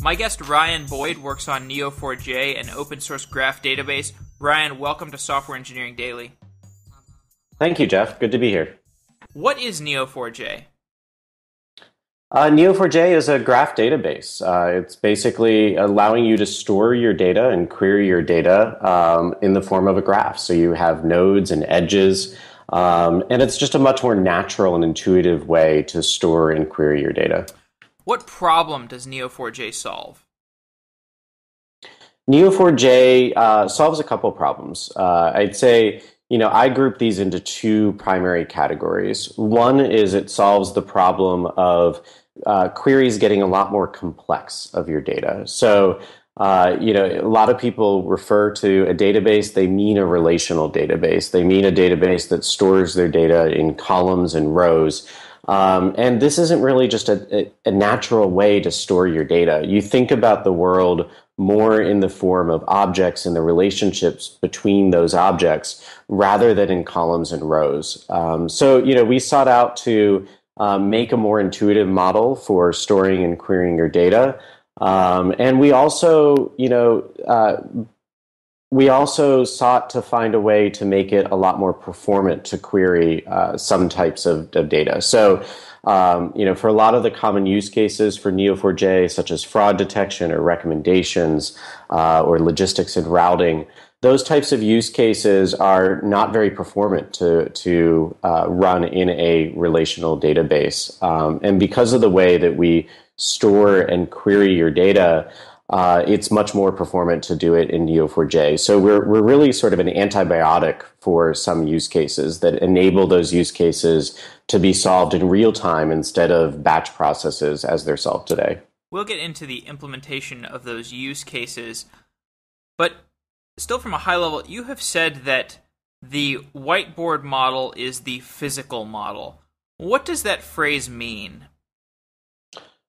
My guest Ryan Boyd works on Neo4j, an open source graph database. Ryan, welcome to Software Engineering Daily. Thank you, Jeff. Good to be here. What is Neo4j? Neo4j is a graph database. It's basically allowing you to store your data and query your data in the form of a graph. So you have nodes and edges, and it's just a much more natural and intuitive way to store and query your data. What problem does Neo4j solve? Neo4j solves a couple problems. I'd say, I group these into two primary categories. One is it solves the problem of queries getting a lot more complex of your data. So, a lot of people refer to a database, they mean a relational database. They mean a database that stores their data in columns and rows. And this isn't really just a natural way to store your data. You think about the world more in the form of objects and the relationships between those objects rather than in columns and rows. We sought out to make a more intuitive model for storing and querying your data. And we also sought to find a way to make it a lot more performant to query some types of data. So, for a lot of the common use cases for Neo4j, such as fraud detection or recommendations or logistics and routing, those types of use cases are not very performant to run in a relational database. And because of the way that we store and query your data, it's much more performant to do it in Neo4j. So we're really sort of an antibiotic for some use cases that enable those use cases to be solved in real time instead of batch processes as they're solved today. We'll get into the implementation of those use cases, but still from a high level, you have said that the whiteboard model is the physical model. What does that phrase mean?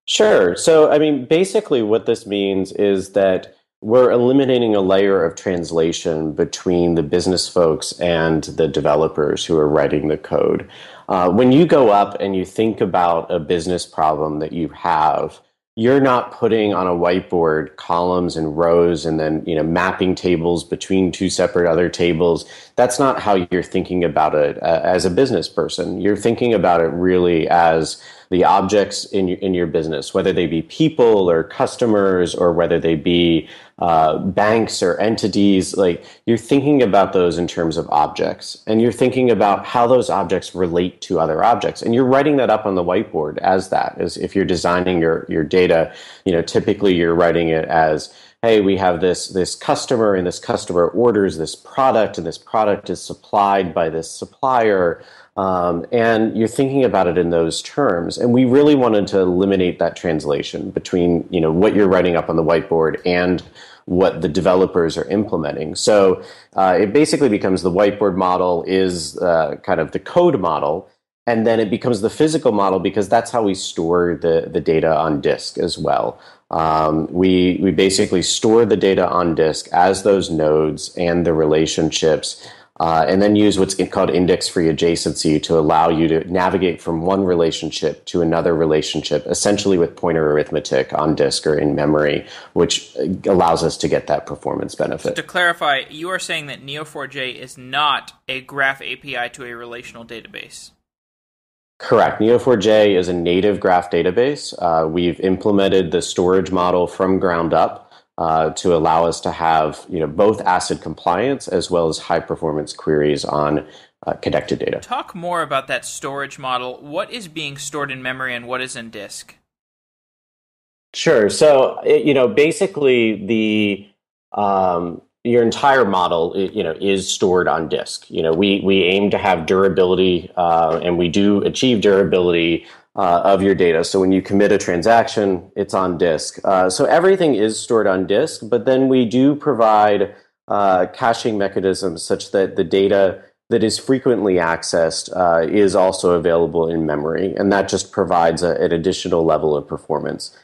Sure. So, basically what this means is that we're eliminating a layer of translation between the business folks and the developers who are writing the code. When you go up and you think about a business problem that you have, you're not putting on a whiteboard columns and rows and then, mapping tables between two separate other tables. That's not how you're thinking about it as a business person. You're thinking about it really as the objects in your business, whether they be people or customers or whether they be banks or entities. Like, you're thinking about those in terms of objects, and you're thinking about how those objects relate to other objects, and you're writing that up on the whiteboard as if you're designing your data. Typically you're writing it as, hey, we have this customer, and this customer orders this product, and this product is supplied by this supplier. And you're thinking about it in those terms. And we really wanted to eliminate that translation between, what you're writing up on the whiteboard and what the developers are implementing. So it basically becomes the whiteboard model is kind of the code model, and then it becomes the physical model because that's how we store the data on disk as well. We basically store the data on disk as those nodes and the relationships, and then use what's called index-free adjacency to allow you to navigate from one relationship to another relationship, essentially with pointer arithmetic on disk or in memory, which allows us to get that performance benefit. So to clarify, you are saying that Neo4j is not a graph API to a relational database? Correct. Neo4j is a native graph database. We've implemented the storage model from ground up to allow us to have both ACID compliance as well as high performance queries on connected data. Talk more about that storage model. What is being stored in memory and what is in disk? Sure. So basically your entire model is stored on disk. We aim to have durability, and we do achieve durability of your data. So when you commit a transaction, it's on disk. So everything is stored on disk, but then we do provide caching mechanisms such that the data that is frequently accessed is also available in memory, and that just provides an additional level of performance.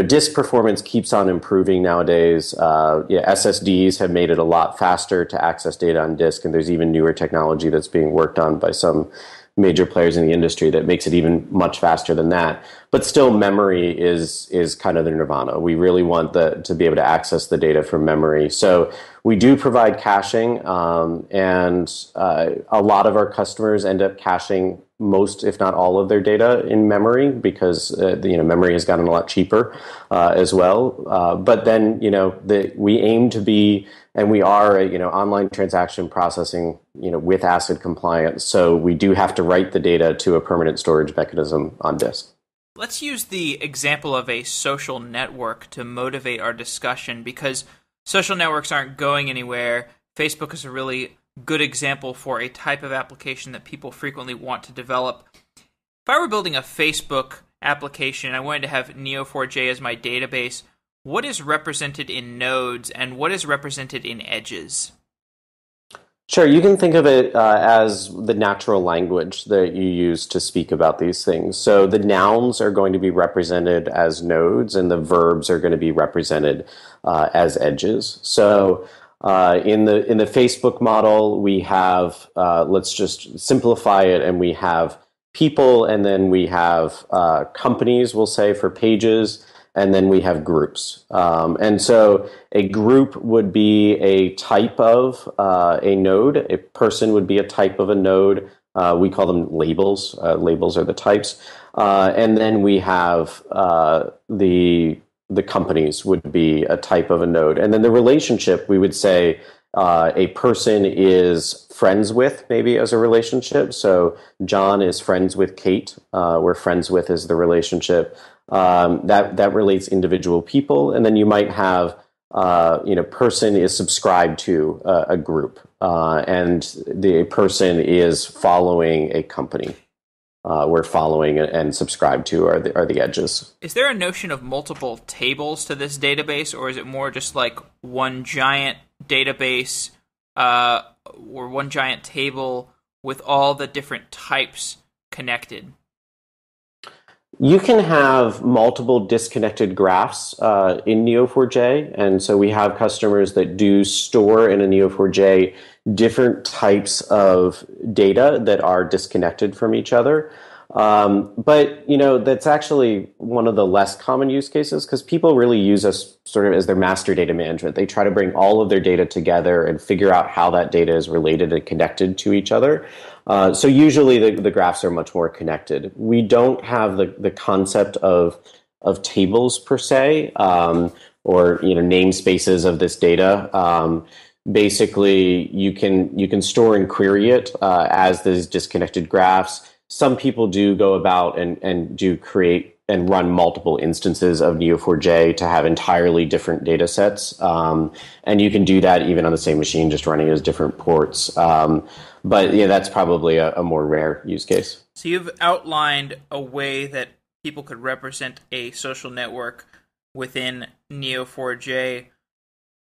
Disk performance keeps on improving nowadays. SSDs have made it a lot faster to access data on disk, and there's even newer technology that's being worked on by some major players in the industry that makes it even much faster than that. but still memory is kind of the nirvana. We really want to be able to access the data from memory. So we do provide caching, and a lot of our customers end up caching most, if not all, of their data in memory because memory has gotten a lot cheaper as well. But then we aim to be, and we are online transaction processing with ACID compliance. So we do have to write the data to a permanent storage mechanism on disk. Let's use the example of a social network to motivate our discussion, because social networks aren't going anywhere. Facebook is a really good example for a type of application that people frequently want to develop. If I were building a Facebook application and I wanted to have Neo4j as my database, what is represented in nodes and what is represented in edges? Sure, you can think of it as the natural language that you use to speak about these things. So the nouns are going to be represented as nodes, and the verbs are going to be represented as edges. So in the Facebook model, we have let's just simplify it, and we have people, and then we have companies, we'll say, for pages. And then we have groups. And so a group would be a type of a node. A person would be a type of a node. We call them labels. Labels are the types. And then we have the companies would be a type of a node. And then the relationship, we would say a person is friends with, maybe, as a relationship. So John is friends with Kate, where friends with is the relationship. That relates individual people, and then you might have person is subscribed to a group, and the person is following a company. Where following and subscribed to are the edges. Is there a notion of multiple tables to this database, or is it more just like one giant database or one giant table with all the different types connected? You can have multiple disconnected graphs in Neo4j, and so we have customers that do store in a Neo4j different types of data that are disconnected from each other. But that's actually one of the less common use cases, because people really use us sort of as their master data management. They try to bring all of their data together and figure out how that data is related and connected to each other. So usually the graphs are much more connected. We don't have the concept of tables per se, or namespaces of this data. Basically, you can store and query it as these disconnected graphs. Some people do go about and do create and run multiple instances of Neo4j to have entirely different data sets. And you can do that even on the same machine, just running as different ports. But that's probably a more rare use case. So you've outlined a way that people could represent a social network within Neo4j.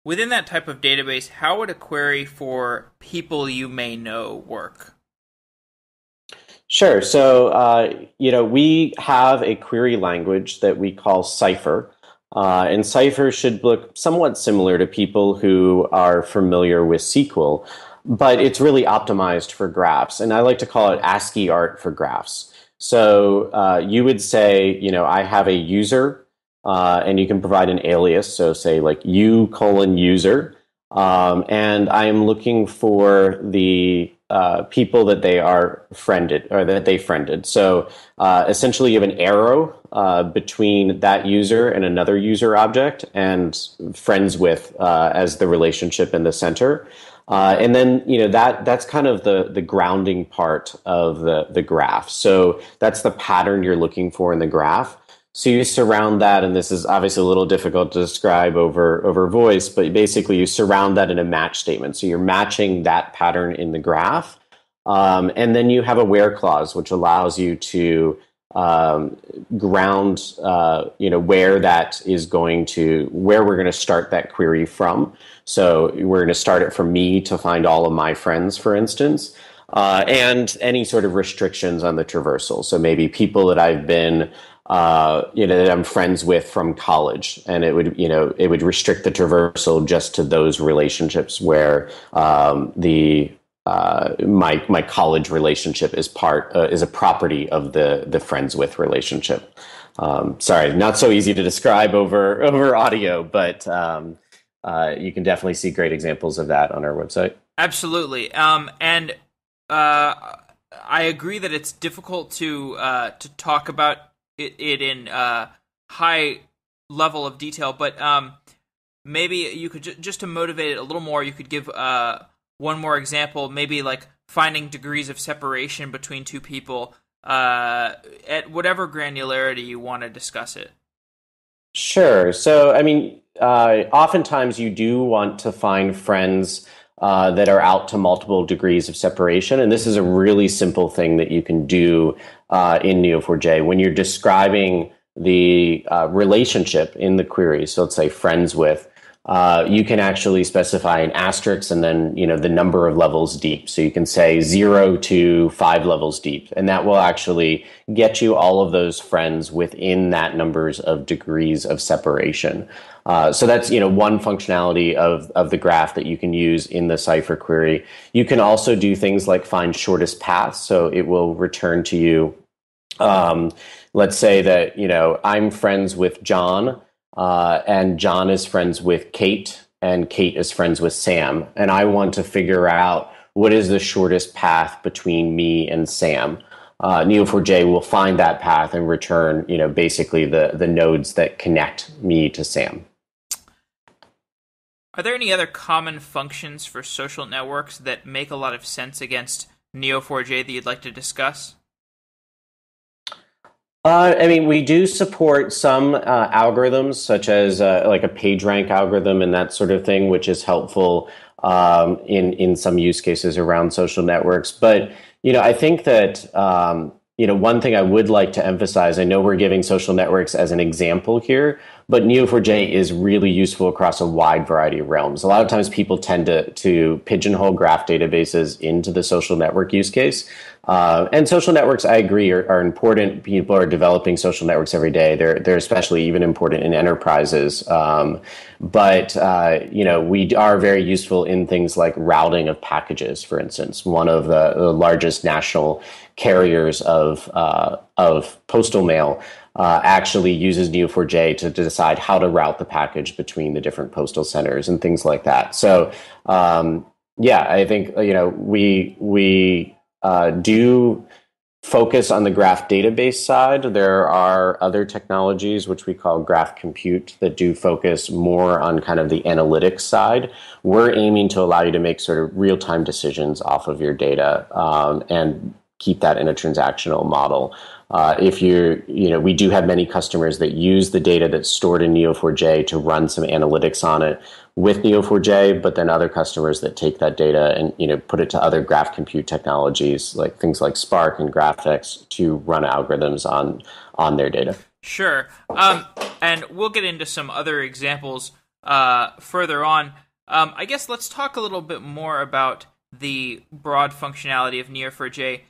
Within that type of database, how would a query for people you may know work? Sure. So, we have a query language that we call Cypher. And Cypher should look somewhat similar to people who are familiar with SQL, but it's really optimized for graphs. And I like to call it ASCII art for graphs. So you would say, I have a user, and you can provide an alias. So say like u:user. And I am looking for the people that they are friended or that they friended. So essentially you have an arrow between that user and another user object, and friends with as the relationship in the center. And then that's kind of the grounding part of the graph. So that's the pattern you're looking for in the graph. So you surround that, and this is obviously a little difficult to describe over voice, but basically you surround that in a match statement. So you're matching that pattern in the graph. And then you have a where clause, which allows you to ground, where that is where we're going to start that query from. So we're going to start it from me to find all of my friends, for instance, and any sort of restrictions on the traversal. So maybe people that I've been that I'm friends with from college, and it would restrict the traversal just to those relationships where the my college relationship is a property of the friends with relationship. Sorry, not so easy to describe over audio, but you can definitely see great examples of that on our website. Absolutely. And I agree that it's difficult to talk about it in high level of detail, but maybe you could just to motivate it a little more, you could give one more example, maybe like finding degrees of separation between two people at whatever granularity you want to discuss it. Sure. So, I mean, oftentimes you do want to find friends that are out to multiple degrees of separation. And this is a really simple thing that you can do in Neo4j when you're describing the relationship in the query. So let's say friends with, you can actually specify an asterisk and then, the number of levels deep. So you can say 0 to 5 levels deep, and that will actually get you all of those friends within that numbers of degrees of separation. So that's, one functionality of the graph that you can use in the Cypher query. You can also do things like find shortest path. So it will return to you, let's say that, I'm friends with John, and John is friends with Kate, and Kate is friends with Sam. And I want to figure out what is the shortest path between me and Sam. Neo4j will find that path and return, basically the nodes that connect me to Sam. Are there any other common functions for social networks that make a lot of sense against Neo4j that you'd like to discuss? We do support some algorithms, such as like a PageRank algorithm and that sort of thing, which is helpful in some use cases around social networks. But I think that one thing I would like to emphasize. I know we're giving social networks as an example here, but Neo4j is really useful across a wide variety of realms. A lot of times people tend to pigeonhole graph databases into the social network use case. And social networks, I agree, are important. People are developing social networks every day. They're especially even important in enterprises. But we are very useful in things like routing of packages, for instance. One of the largest national carriers of postal mail actually uses Neo4j to decide how to route the package between the different postal centers and things like that. So, I think we do focus on the graph database side. There are other technologies, which we call graph compute, that do focus more on kind of the analytics side. We're aiming to allow you to make sort of real-time decisions off of your data and keep that in a transactional model. We do have many customers that use the data that's stored in Neo4j to run some analytics on it with Neo4j, but then other customers that take that data and put it to other graph compute technologies, like things like Spark and GraphX, to run algorithms on their data. Sure. And we'll get into some other examples further on. I guess let's talk a little bit more about the broad functionality of Neo4j.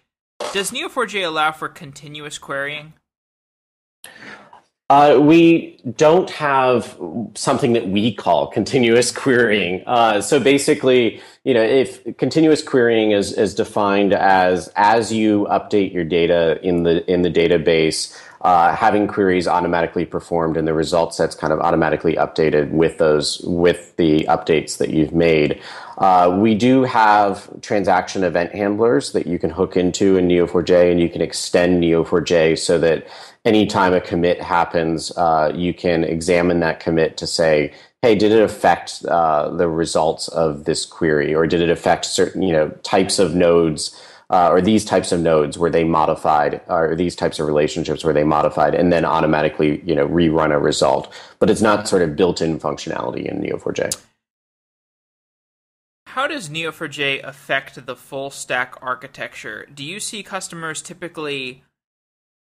Does Neo4j allow for continuous querying? We don't have something that we call continuous querying. So basically, if continuous querying is defined as you update your data in the database, having queries automatically performed and the result sets kind of automatically updated with the updates that you've made. We do have transaction event handlers that you can hook into in Neo4j, and you can extend Neo4j so that anytime a commit happens, you can examine that commit to say, hey, did it affect the results of this query, or did it affect certain types of nodes, or these types of nodes were they modified, or these types of relationships were they modified, and then automatically rerun a result. But it's not sort of built-in functionality in Neo4j. How does Neo4j affect the full stack architecture? Do you see customers typically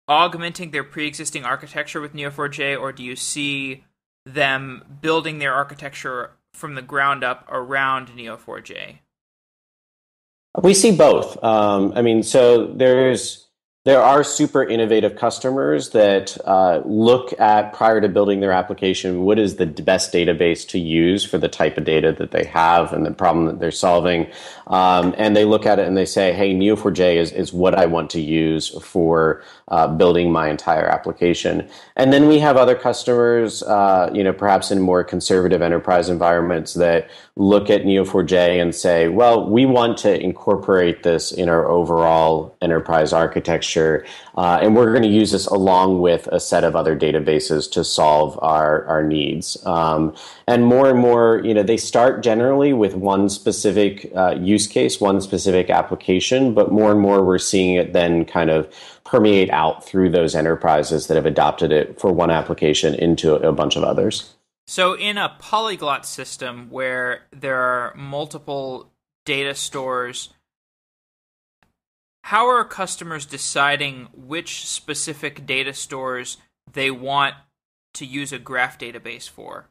augmenting their pre-existing architecture with Neo4j, or do you see them building their architecture from the ground up around Neo4j? We see both. So there's There are super innovative customers that look at, prior to building their application, what is the best database to use for the type of data that they have and the problem that they're solving. And they look at it and they say, hey, Neo4j is what I want to use for building my entire application. And then we have other customers, perhaps in more conservative enterprise environments that look at Neo4j and say, well, we want to incorporate this in our overall enterprise architecture, and we're going to use this along with a set of other databases to solve our needs. And more, they start generally with one specific use case, one specific application, but more and more we're seeing it then kind of permeate out through those enterprises that have adopted it for one application into a bunch of others. So in a polyglot system where there are multiple data stores, how are customers deciding which specific data stores they want to use a graph database for?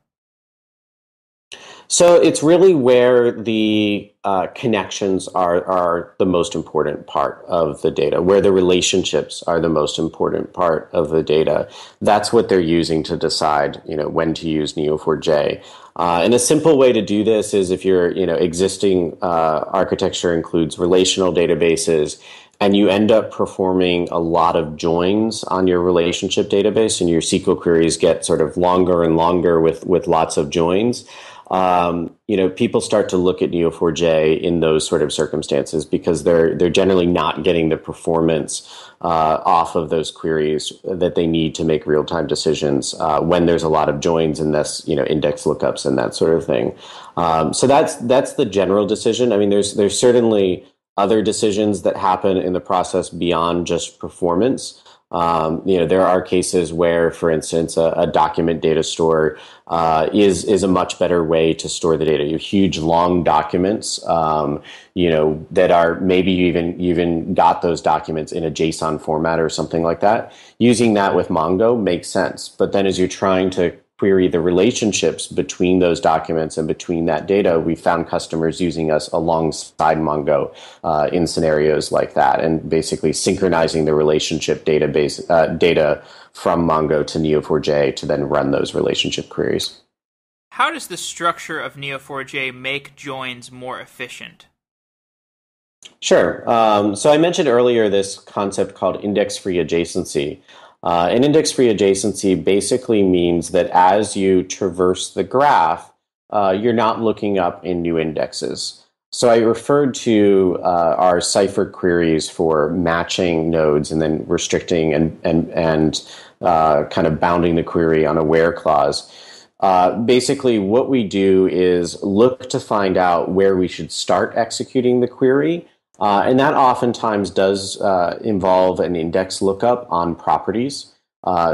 So it's really where the connections are the most important part of the data, where the relationships are the most important part of the data. That's what they're using to decide, when to use Neo4j. And a simple way to do this is if your, existing architecture includes relational databases, and you end up performing a lot of joins on your relationship database, and your SQL queries get sort of longer and longer with lots of joins. People start to look at Neo4j in those sort of circumstances because they're generally not getting the performance off of those queries that they need to make real-time decisions when there's a lot of joins and thus index lookups and that sort of thing. So that's the general decision. I mean, there's certainly other decisions that happen in the process beyond just performance. There are cases where, for instance, a document data store is a much better way to store the data. You have huge, long documents, that are maybe you even got those documents in a JSON format or something like that. Using that with Mongo makes sense. But then as you're trying to query the relationships between those documents and between that data, we found customers using us alongside Mongo in scenarios like that, and basically synchronizing the relationship database data from Mongo to Neo4j to then run those relationship queries. How does the structure of Neo4j make joins more efficient? Sure. So I mentioned earlier this concept called index-free adjacency. An index-free adjacency basically means that as you traverse the graph, you're not looking up in new indexes. So I referred to our Cypher queries for matching nodes and then restricting and kind of bounding the query on a where clause. Basically, what we do is look to find out where we should start executing the query. And that oftentimes does involve an index lookup on properties.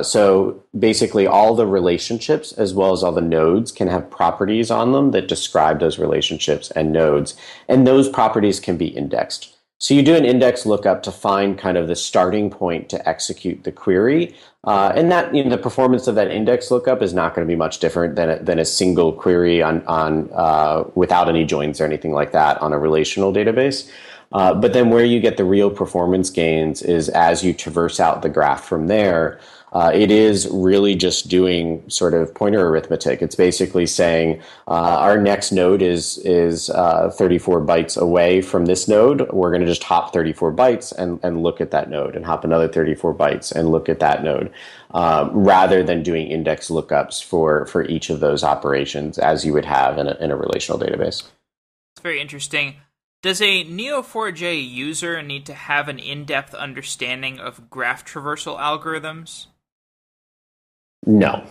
So basically all the relationships as well as all the nodes can have properties on them that describe those relationships and nodes. And those properties can be indexed. So you do an index lookup to find kind of the starting point to execute the query. And that, the performance of that index lookup is not going to be much different than a single query on without any joins or anything like that on a relational database. But then where you get the real performance gains is as you traverse out the graph from there. It is really just doing sort of pointer arithmetic. It's basically saying our next node is 34 bytes away from this node. We're going to just hop 34 bytes and look at that node, and hop another 34 bytes and look at that node, rather than doing index lookups for each of those operations as you would have in a relational database. It's very interesting. Does a Neo4j user need to have an in-depth understanding of graph traversal algorithms? No.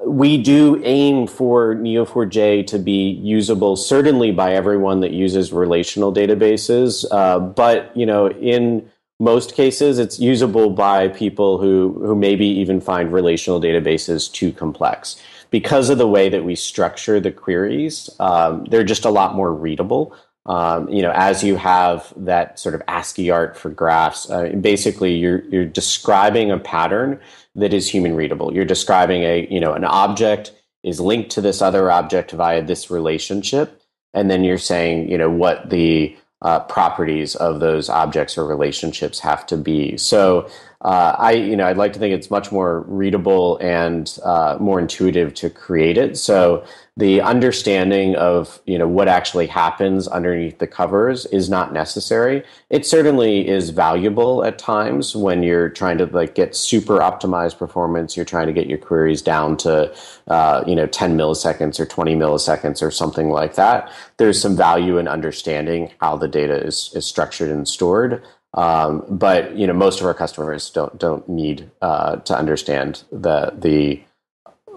We do aim for Neo4j to be usable certainly by everyone that uses relational databases, but in most cases it's usable by people who maybe even find relational databases too complex. Because of the way that we structure the queries, they're just a lot more readable. As you have that sort of ASCII art for graphs, basically you're describing a pattern that is human readable. You're describing an object is linked to this other object via this relationship, and then you're saying what the properties of those objects or relationships have to be. So I'd like to think it's much more readable and more intuitive to create it. So the understanding of what actually happens underneath the covers is not necessary. It certainly is valuable at times when you're trying to get super optimized performance. You're trying to get your queries down to 10 milliseconds or 20 milliseconds or something like that. There's some value in understanding how the data is structured and stored. But most of our customers don't need to understand the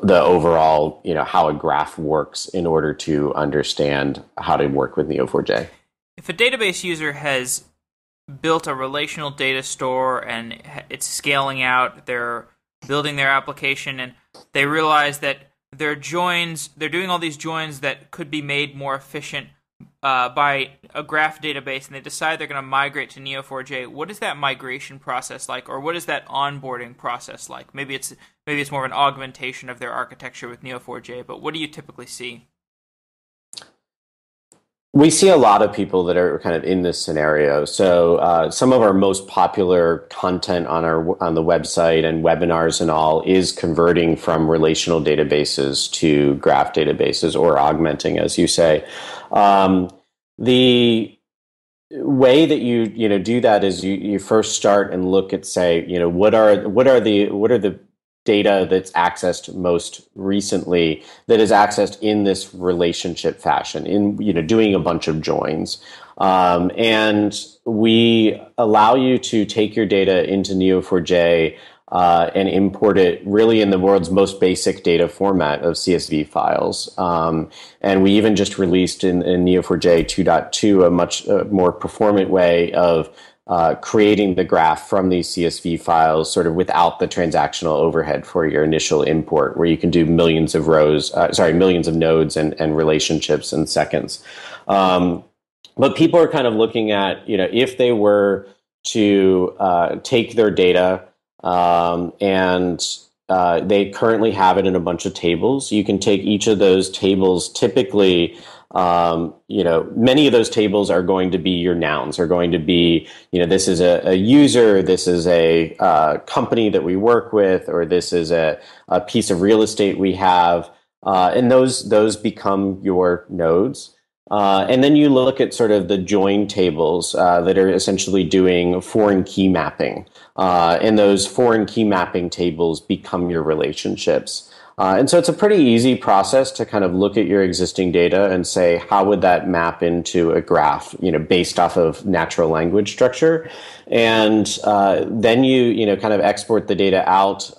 overall how a graph works in order to understand how to work with Neo4j. If a database user has built a relational data store and it's scaling out, they're building their application, and they realize that they're doing all these joins that could be made more efficient by a graph database, and they decide they're going to migrate to Neo4j. What is that migration process like, or what is that onboarding process like? Maybe it's more of an augmentation of their architecture with Neo4j, but what do you typically see? We see a lot of people that are kind of in this scenario. So some of our most popular content on the website and webinars and all is converting from relational databases to graph databases, or augmenting, as you say. The way that you do that is you first start and look at, say, what are the data that's accessed most recently, that is accessed in this relationship fashion, in doing a bunch of joins. And we allow you to take your data into Neo4j and import it really in the world's most basic data format of CSV files. And we even just released in Neo4j 2.2 a much more performant way of creating the graph from these CSV files sort of without the transactional overhead for your initial import, where you can do millions of nodes and relationships in seconds. But people are kind of looking at, if they were to take their data and they currently have it in a bunch of tables, you can take each of those tables. Typically, many of those tables are going to be your nouns, are going to be, this is a user, this is a company that we work with, or this is a piece of real estate we have, and those become your nodes. And then you look at sort of the join tables that are essentially doing foreign key mapping, and those foreign key mapping tables become your relationships. And so it's a pretty easy process to kind of look at your existing data and say, how would that map into a graph, based off of natural language structure? And then you kind of export the data out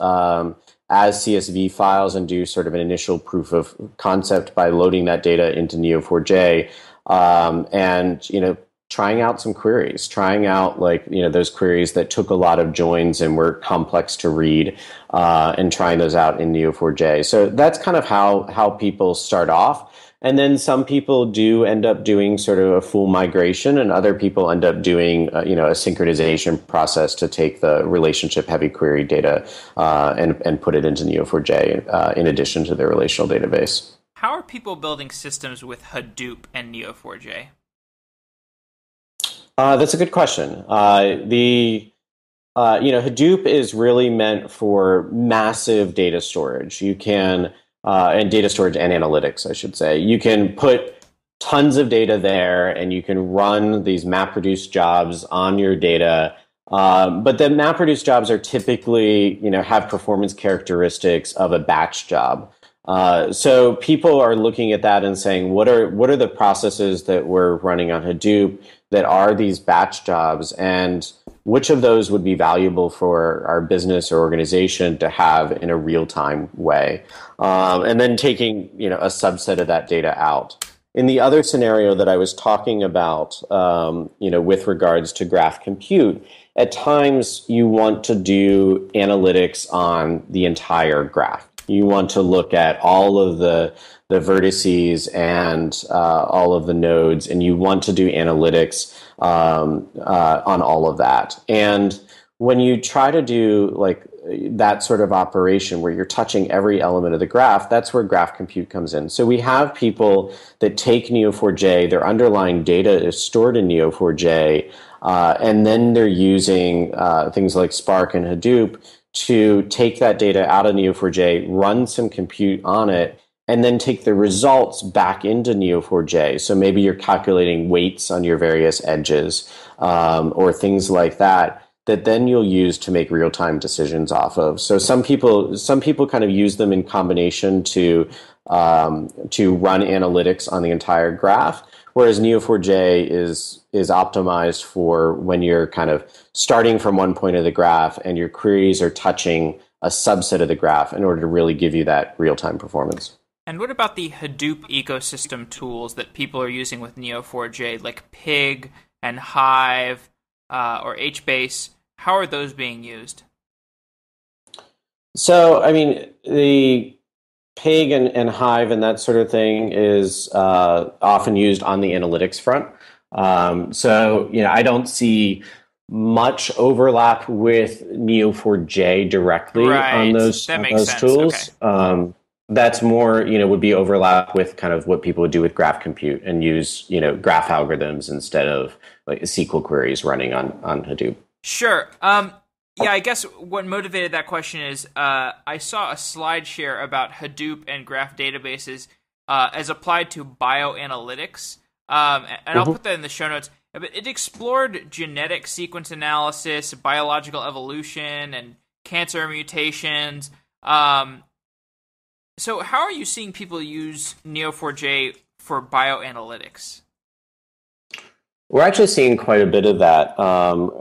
as CSV files and do sort of an initial proof of concept by loading that data into Neo4j and trying out some queries, trying out those queries that took a lot of joins and were complex to read, and trying those out in Neo4j. So that's kind of how people start off. And then some people do end up doing sort of a full migration, and other people end up doing a synchronization process to take the relationship heavy query data and put it into Neo4j in addition to their relational database. How are people building systems with Hadoop and Neo4j? That's a good question. Hadoop is really meant for massive data storage. You can and data storage and analytics, I should say. You can put tons of data there, and you can run these MapReduce jobs on your data. But the MapReduce jobs are typically, have performance characteristics of a batch job. So people are looking at that and saying, what are the processes that we're running on Hadoop that are these batch jobs, and which of those would be valuable for our business or organization to have in a real-time way? And then taking, a subset of that data out. In the other scenario that I was talking about, with regards to graph compute, at times you want to do analytics on the entire graph. You want to look at all of the vertices and all of the nodes, and you want to do analytics on all of that. And when you try to do that sort of operation where you're touching every element of the graph, that's where graph compute comes in. So we have people that take Neo4j, their underlying data is stored in Neo4j, and then they're using things like Spark and Hadoop to take that data out of Neo4j, run some compute on it, and then take the results back into Neo4j. So maybe you're calculating weights on your various edges or things like that, that then you'll use to make real-time decisions off of. So some people kind of use them in combination to run analytics on the entire graph, whereas Neo4j is optimized for when you're kind of starting from one point of the graph and your queries are touching a subset of the graph in order to really give you that real-time performance. And what about the Hadoop ecosystem tools that people are using with Neo4j, like Pig and Hive or HBase? How are those being used? So, I mean, the Pig and Hive and that sort of thing is often used on the analytics front. So, I don't see much overlap with Neo4j directly on those tools. Okay. That's more, would be overlap with kind of what people would do with graph compute and use, graph algorithms instead of like SQL queries running on Hadoop. Sure. Yeah, I guess what motivated that question is I saw a slide share about Hadoop and graph databases as applied to bioanalytics. And I'll put that in the show notes. But it explored genetic sequence analysis, biological evolution, and cancer mutations. So how are you seeing people use Neo4j for bioanalytics? We're actually seeing quite a bit of that.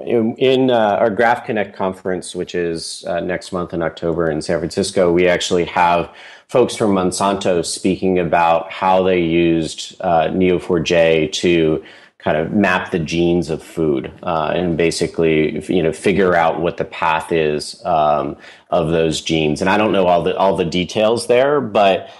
In our Graph Connect conference, which is next month in October in San Francisco, we actually have folks from Monsanto speaking about how they used Neo4j to kind of map the genes of food and basically, figure out what the path is of those genes. And I don't know all the details there, but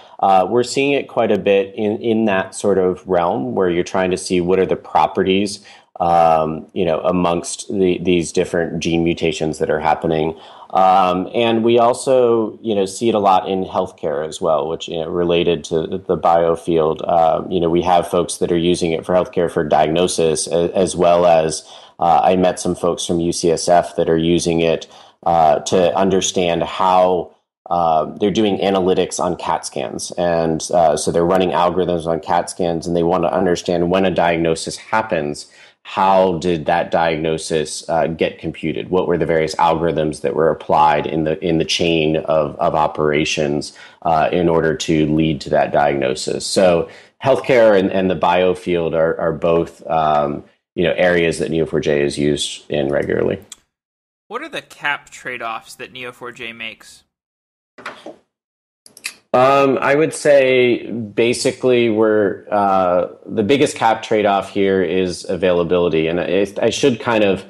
we're seeing it quite a bit in that sort of realm where you're trying to see what are the properties, amongst these different gene mutations that are happening. And we also, see it a lot in healthcare as well, which, related to the bio field. We have folks that are using it for healthcare for diagnosis, as well as I met some folks from UCSF that are using it to understand how they're doing analytics on CAT scans. And so they're running algorithms on CAT scans, and they want to understand when a diagnosis happens, how did that diagnosis get computed? What were the various algorithms that were applied in the chain of operations in order to lead to that diagnosis? So healthcare and the bio field are both areas that Neo4j is used in regularly. What are the cap trade-offs that Neo4j makes? I would say basically the biggest cap trade-off here is availability. And I should kind of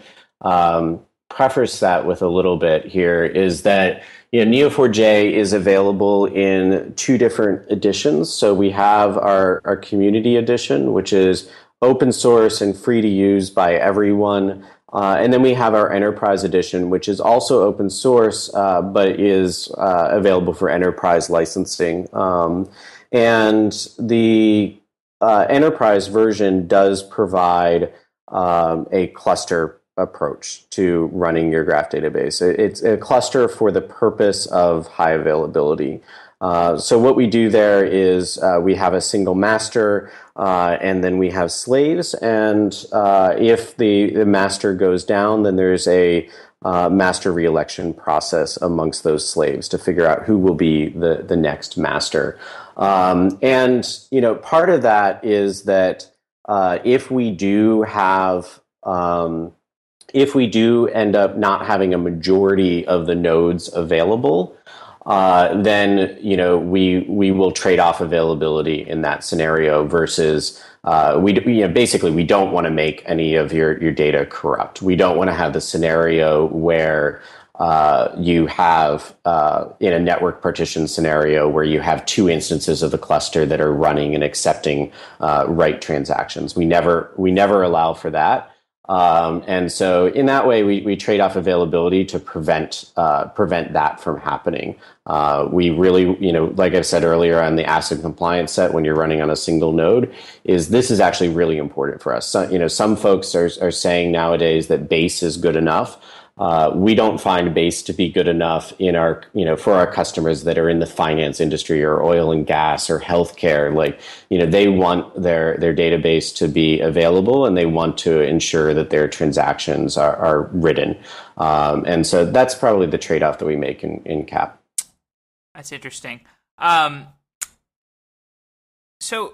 preface that with a little bit here is that Neo4j is available in two different editions. So we have our community edition, which is open source and free to use by everyone. And then we have our enterprise edition, which is also open source, but is available for enterprise licensing. And the enterprise version does provide a cluster approach to running your graph database. It's a cluster for the purpose of high availability. So what we do there is we have a single master, and then we have slaves. And if the master goes down, then there's a master reelection process amongst those slaves to figure out who will be the next master. And part of that is that if we do end up not having a majority of the nodes available, then we will trade off availability in that scenario versus basically we don't want to make any of your data corrupt. We don't want to have the scenario where you have in a network partition scenario where you have two instances of the cluster that are running and accepting write transactions. We never allow for that. And so in that way, we trade off availability to prevent that from happening. We really, like I said earlier on the ACID compliance set, when you're running on a single node, this is actually really important for us. So, some folks are saying nowadays that base is good enough. We don't find base to be good enough for our customers that are in the finance industry or oil and gas or healthcare. They want their database to be available, and they want to ensure that their transactions are written. And so that's probably the trade-off that we make in CAP. That's interesting. So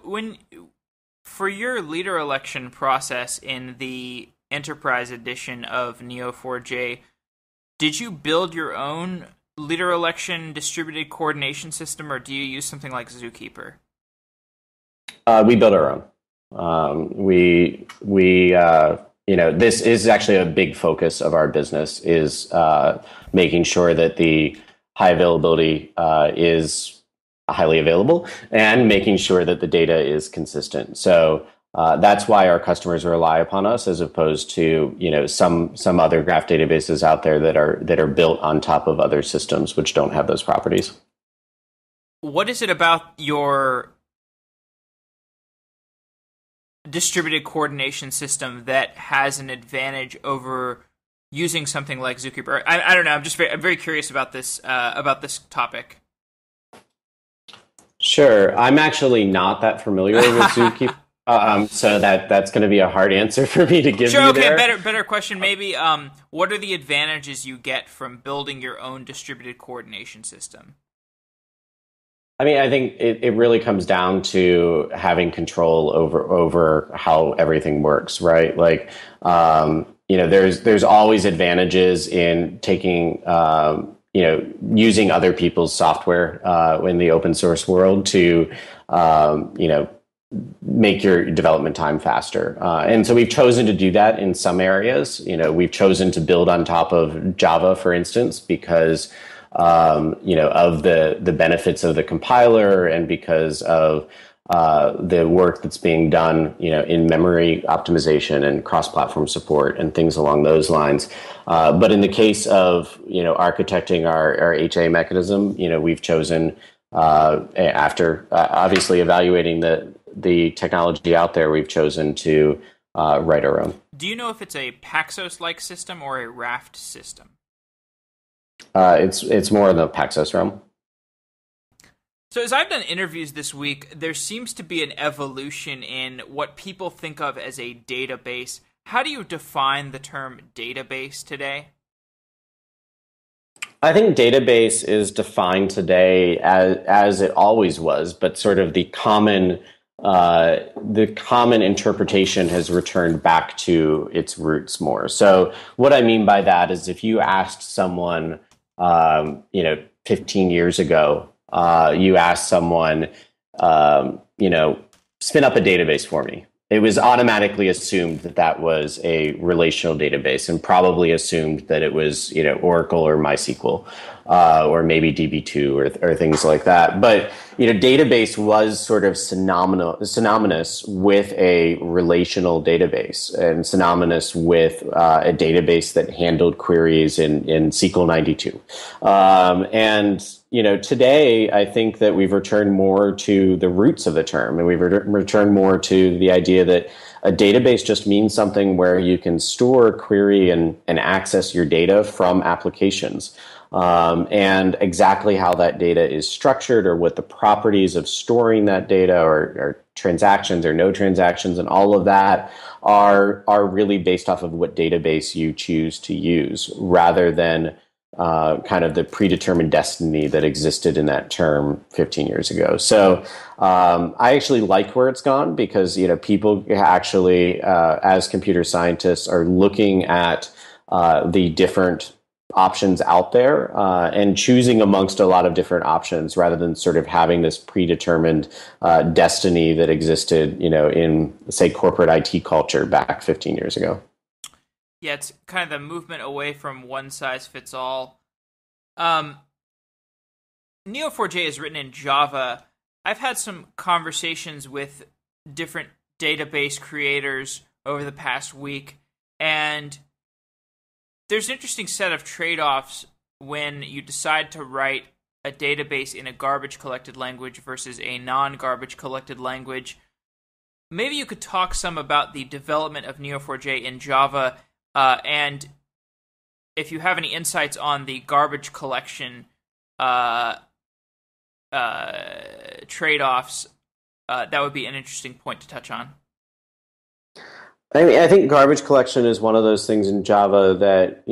for your leader election process in the Enterprise edition of Neo4j, did you build your own leader election distributed coordination system, or do you use something like ZooKeeper? We built our own. This is actually a big focus of our business, is making sure that the high availability is highly available, and making sure that the data is consistent. So that's why our customers rely upon us, as opposed to some other graph databases out there that are built on top of other systems which don't have those properties. What is it about your distributed coordination system that has an advantage over using something like ZooKeeper? I don't know. I'm very curious about this topic. Sure, I'm actually not that familiar with ZooKeeper. So that's going to be a hard answer for me to give you there. Better question maybe. What are the advantages you get from building your own distributed coordination system? I mean, I think it really comes down to having control over how everything works, right? There's always advantages in taking, using other people's software in the open source world to, make your development time faster. And so we've chosen to do that in some areas. We've chosen to build on top of Java, for instance, because, of the benefits of the compiler, and because of the work that's being done, in memory optimization and cross-platform support and things along those lines. But in the case of, architecting our HA mechanism, we've chosen, after obviously evaluating the technology out there, we've chosen to write our own. Do you know if it's a Paxos-like system or a Raft system? It's more in the Paxos realm. So as I've done interviews this week, there seems to be an evolution in what people think of as a database. How do you define the term database today? I think database is defined today as it always was, but sort of the common interpretation has returned back to its roots more. So what I mean by that is, if you asked someone, 15 years ago, you asked someone, spin up a database for me, it was automatically assumed that was a relational database, and probably assumed that it was, Oracle or MySQL, or maybe DB2 or things like that. But, database was sort of synonymous with a relational database, and synonymous with a database that handled queries in SQL 92. Today, I think that we've returned more to the roots of the term, and we've returned more to the idea that a database just means something where you can store, query, and access your data from applications. And exactly how that data is structured, or what the properties of storing that data, or transactions or no transactions, and all of that are really based off of what database you choose to use, rather than kind of the predetermined destiny that existed in that term 15 years ago. So I actually like where it's gone, because people actually, as computer scientists, are looking at the different options out there, and choosing amongst a lot of different options, rather than sort of having this predetermined destiny that existed, in, say, corporate IT culture back 15 years ago. Yeah, it's kind of the movement away from one size fits all. Neo4j is written in Java. I've had some conversations with different database creators over the past week, And there's an interesting set of trade-offs when you decide to write a database in a garbage collected language versus a non-garbage collected language. Maybe you could talk some about the development of Neo4j in Java, and if you have any insights on the garbage collection trade-offs, that would be an interesting point to touch on. I mean, I think garbage collection is one of those things in Java that,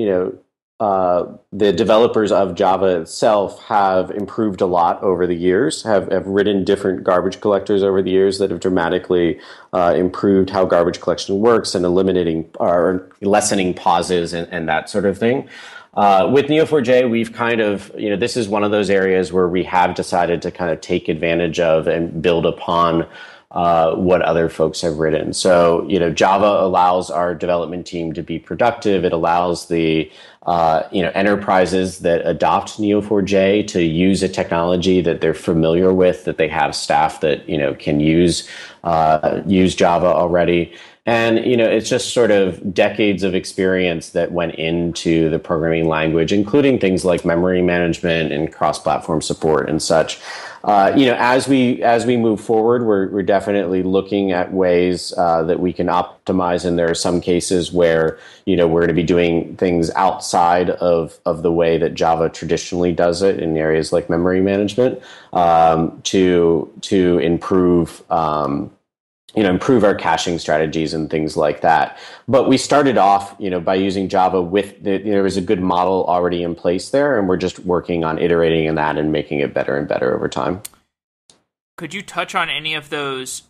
the developers of Java itself have improved a lot over the years, have written different garbage collectors over the years that have dramatically improved how garbage collection works and eliminating or lessening pauses and that sort of thing. With Neo4j, we've kind of, this is one of those areas where we have decided to kind of take advantage of and build upon what other folks have written. So, Java allows our development team to be productive. It allows the, enterprises that adopt Neo4j to use a technology that they're familiar with, that they have staff that, can use Java already. And, it's just sort of decades of experience that went into the programming language, including things like memory management and cross-platform support and such. As we move forward, we're definitely looking at ways that we can optimize. And there are some cases where, we're going to be doing things outside of the way that Java traditionally does it in areas like memory management, to improve, improve our caching strategies and things like that. But we started off, by using Java with there was a good model already in place there, and we're just working on iterating in that and making it better and better over time. Could you touch on any of those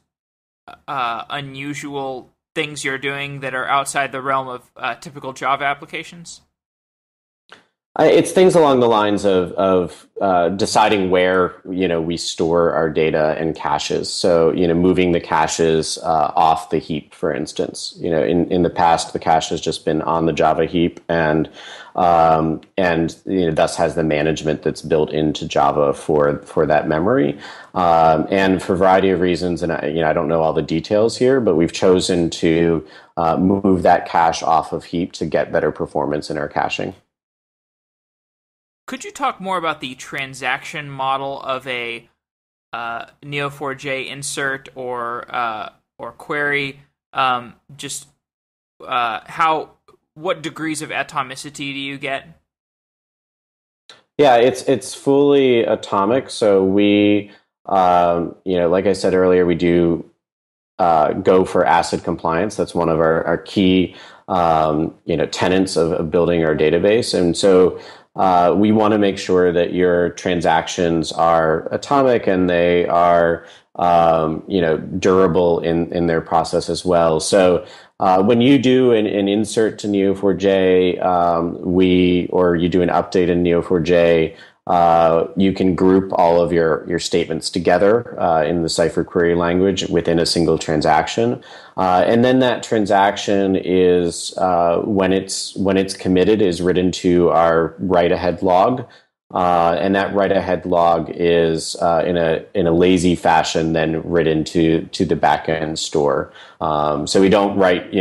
unusual things you're doing that are outside the realm of typical Java applications? It's things along the lines of deciding where, we store our data and caches. So, moving the caches off the heap, for instance. In the past, the cache has just been on the Java heap, and thus has the management that's built into Java for that memory. And for a variety of reasons, and I don't know all the details here, but we've chosen to move that cache off of heap to get better performance in our caching. Could you talk more about the transaction model of a Neo4j insert or query? What degrees of atomicity do you get? Yeah, it's fully atomic. So we, like I said earlier, we do go for ACID compliance. That's one of our key, tenets of building our database, and so. We want to make sure that your transactions are atomic and they are, durable in their process as well. So when you do an insert to Neo4j, or you do an update in Neo4j, you can group all of your statements together in the Cypher query language within a single transaction. And then that transaction is, when it's committed, is written to our write-ahead log. And that write-ahead log is in a lazy fashion then written to the backend store. So we don't write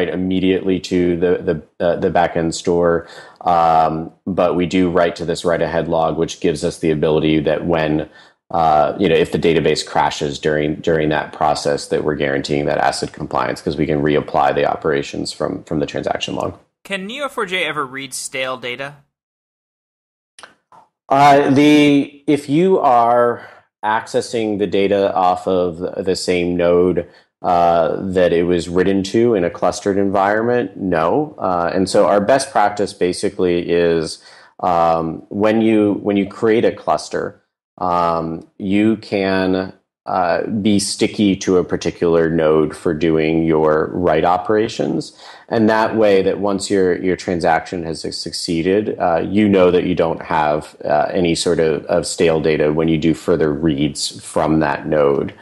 immediately to the backend store, but we do write to this write-ahead log, which gives us the ability that when if the database crashes during that process, that we're guaranteeing that ACID compliance because we can reapply the operations from the transaction log. Can Neo4j ever read stale data? If you are accessing the data off of the same node that it was written to in a clustered environment, no. And so our best practice basically is when you create a cluster, you can be sticky to a particular node for doing your write operations. And that way that once your transaction has succeeded, that you don't have any sort of stale data when you do further reads from that node.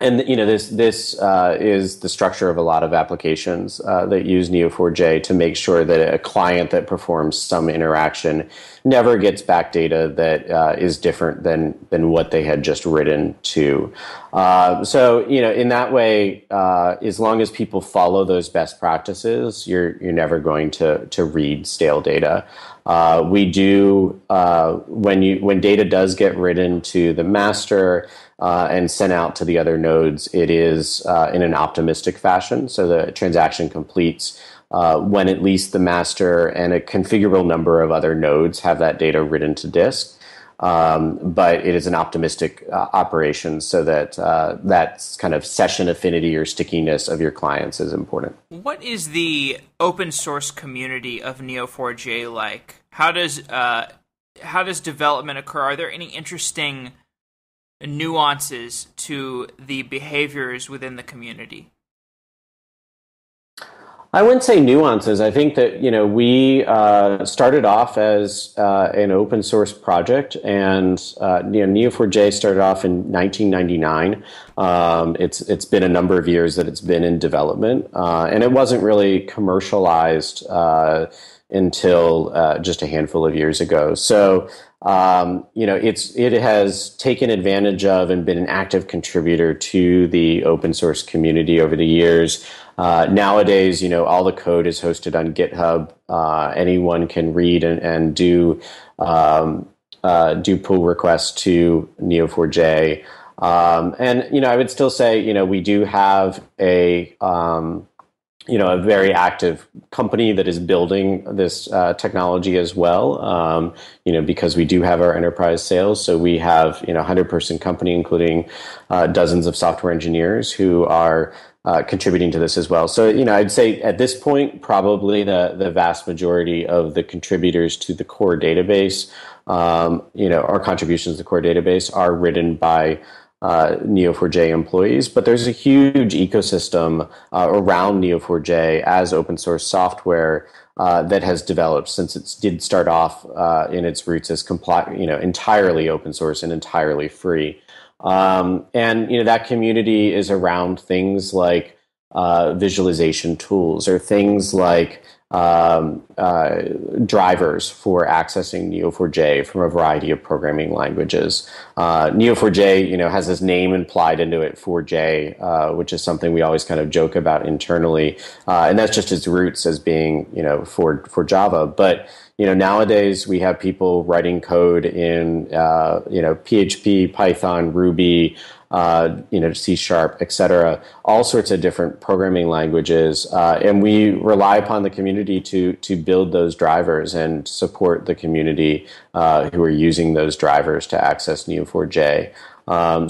And this is the structure of a lot of applications that use Neo4j to make sure that a client that performs some interaction never gets back data that is different than what they had just written to. So in that way, as long as people follow those best practices, you're never going to read stale data. We do when data does get written to the master and sent out to the other nodes, it is in an optimistic fashion. So the transaction completes when at least the master and a configurable number of other nodes have that data written to disk. But it is an optimistic operation, so that that kind of session affinity or stickiness of your clients is important. What is the open source community of Neo4j like? How does development occur? Are there any interesting nuances to the behaviors within the community? I wouldn't say nuances. I think that we started off as an open source project, and Neo4j started off in 1999. It's been a number of years that it's been in development, and it wasn't really commercialized until just a handful of years ago. So it has taken advantage of and been an active contributor to the open source community over the years. Nowadays, all the code is hosted on GitHub. Anyone can read and do pull requests to Neo4j. And I would still say, we do have a very active company that is building this technology as well, because we do have our enterprise sales. So we have, 100-person company, including dozens of software engineers who are contributing to this as well. So, I'd say at this point, probably the vast majority of the contributors to the core database, our contributions to the core database are written by Neo4j employees, but there's a huge ecosystem around Neo4j as open source software that has developed since it did start off in its roots as entirely open source and entirely free. And that community is around things like visualization tools or things like drivers for accessing Neo4j from a variety of programming languages. Neo4j, has this name implied into it, 4j, which is something we always kind of joke about internally, and that's just its roots as being, for Java. But nowadays we have people writing code in PHP, Python, Ruby, C#, etc., all sorts of different programming languages, and we rely upon the community to build those drivers and support the community who are using those drivers to access Neo4j.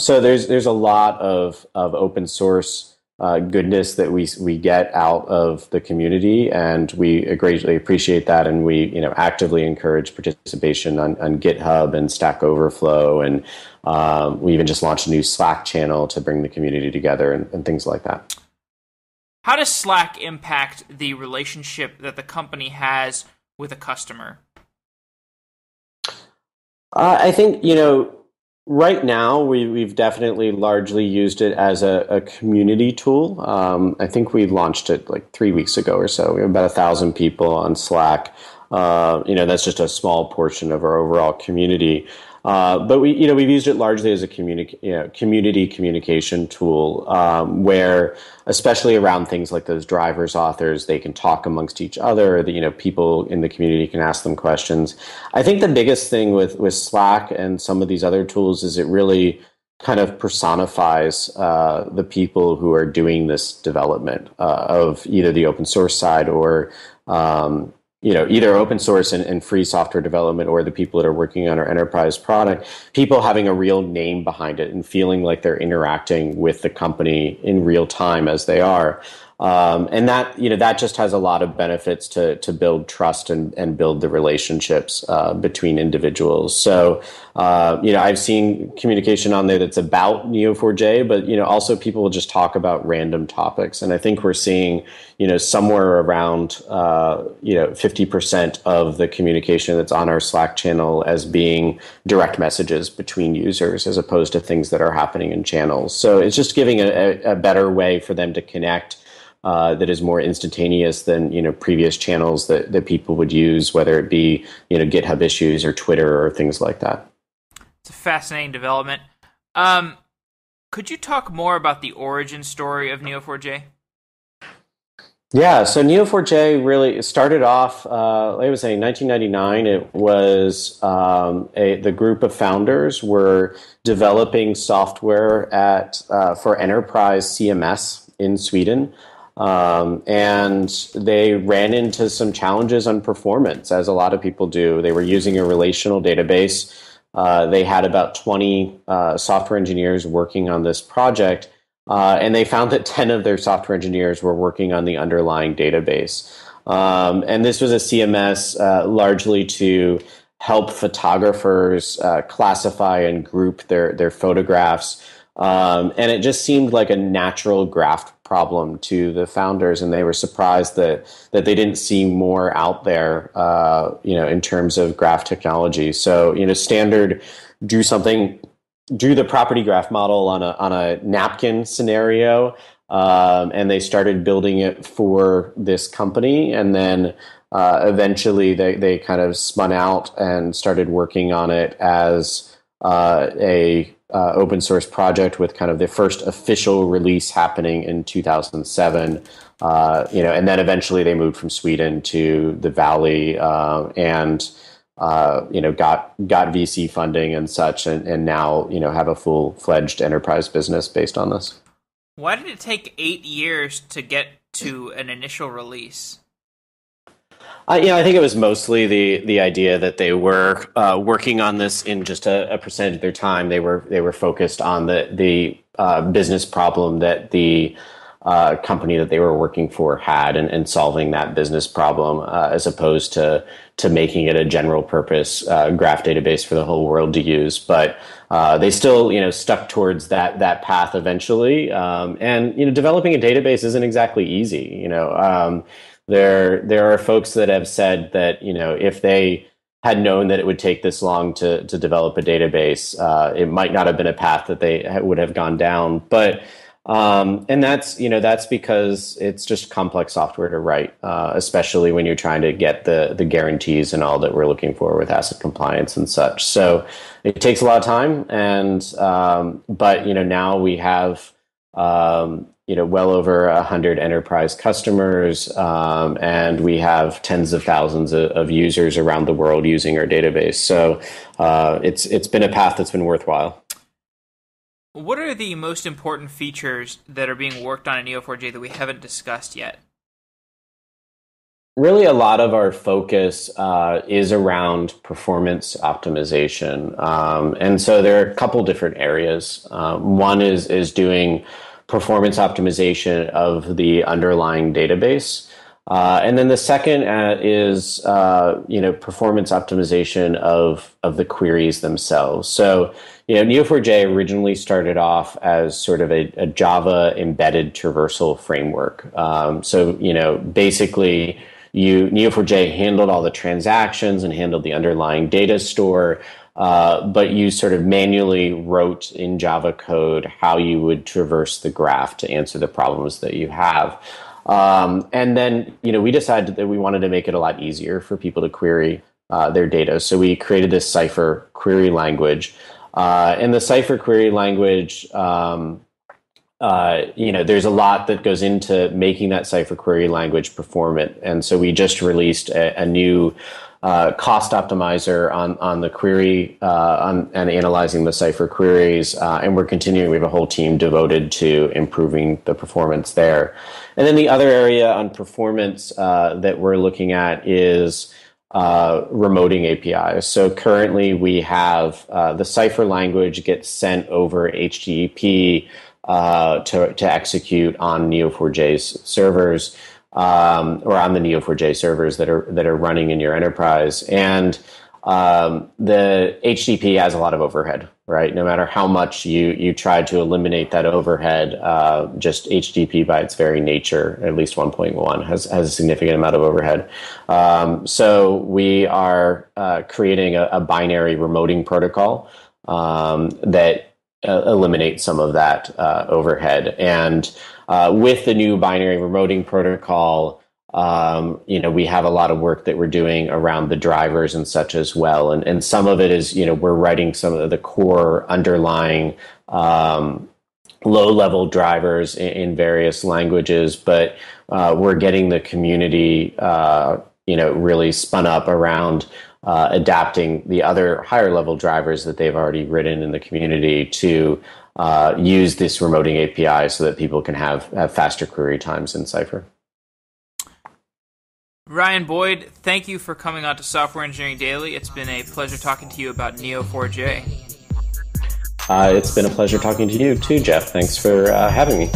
So there's a lot of open source goodness that we get out of the community, and we greatly appreciate that, and we actively encourage participation on GitHub and Stack Overflow, and we even just launched a new Slack channel to bring the community together and things like that. How does Slack impact the relationship that the company has with a customer? I think right now, we've definitely largely used it as a community tool. I think we launched it like 3 weeks ago or so. We have about 1,000 people on Slack. That's just a small portion of our overall community. But we've used it largely as a community communication tool, where, especially around things like those drivers, authors, they can talk amongst each other. People in the community can ask them questions. I think the biggest thing with Slack and some of these other tools is it really kind of personifies the people who are doing this development of either the open source side or either open source and free software development, or the people that are working on our enterprise product, people having a real name behind it and feeling like they're interacting with the company in real time as they are. And that, that just has a lot of benefits to build trust and build the relationships between individuals. So, I've seen communication on there that's about Neo4j, but, also people will just talk about random topics. And I think we're seeing, somewhere around, 50% of the communication that's on our Slack channel as being direct messages between users as opposed to things that are happening in channels. So it's just giving a better way for them to connect that is more instantaneous than previous channels that people would use, whether it be GitHub issues or Twitter or things like that. It's a fascinating development. Could you talk more about the origin story of Neo4j? Yeah, so Neo4j really started off, like I was saying, 1999. It was the group of founders were developing software for enterprise CMS in Sweden. And they ran into some challenges on performance, as a lot of people do. They were using a relational database. They had about 20 software engineers working on this project, and they found that 10 of their software engineers were working on the underlying database. And this was a CMS largely to help photographers classify and group their photographs. And it just seemed like a natural graph problem to the founders, and they were surprised that they didn't see more out there, in terms of graph technology. So, standard do the property graph model on a napkin scenario, and they started building it for this company, and then eventually they kind of spun out and started working on it as a open source project with kind of the first official release happening in 2007. And then eventually they moved from Sweden to the Valley, and got VC funding and such, and now have a full-fledged enterprise business based on this. Why did it take 8 years to get to an initial release? I think it was mostly the idea that they were working on this in just a percentage of their time. They were focused on the business problem that the company that they were working for had, and solving that business problem, as opposed to making it a general purpose graph database for the whole world to use. But they still stuck towards that path eventually. And developing a database isn't exactly easy. There are folks that have said that, if they had known that it would take this long to develop a database, it might not have been a path that they would have gone down. But and that's because it's just complex software to write, especially when you're trying to get the guarantees and all that we're looking for with asset compliance and such. So it takes a lot of time, and but now we have well over 100 enterprise customers, and we have tens of thousands of users around the world using our database. So it's been a path that's been worthwhile. What are the most important features that are being worked on in Neo4j that we haven't discussed yet? Really, a lot of our focus is around performance optimization. And so there are a couple different areas. One is doing performance optimization of the underlying database. And then the second is, performance optimization of the queries themselves. So, Neo4j originally started off as sort of a Java embedded traversal framework. Basically, Neo4j handled all the transactions and handled the underlying data store, but you sort of manually wrote in Java code how you would traverse the graph to answer the problems that you have. And then, we decided that we wanted to make it a lot easier for people to query their data. So we created this Cypher query language. And the Cypher query language, there's a lot that goes into making that Cypher query language performant. And so we just released a new cost optimizer on the query and analyzing the Cypher queries, and we're continuing. We have a whole team devoted to improving the performance there. And then the other area on performance that we're looking at is remoting APIs. So currently we have the Cypher language gets sent over HTTP to execute on Neo4j's servers, or on the Neo4j servers that are running in your enterprise. And the HTTP has a lot of overhead, right? No matter how much you try to eliminate that overhead, just HTTP by its very nature, at least 1.1, has a significant amount of overhead. So we are creating a binary remoting protocol that eliminates some of that overhead. And with the new binary remoting protocol, we have a lot of work that we're doing around the drivers and such as well. And some of it is, we're writing some of the core underlying low-level drivers in various languages, but we're getting the community, really spun up around adapting the other higher-level drivers that they've already written in the community to use this remoting API so that people can have faster query times in Cypher. Ryan Boyd, thank you for coming on to Software Engineering Daily. It's been a pleasure talking to you about Neo4j. It's been a pleasure talking to you too, Jeff. Thanks for having me.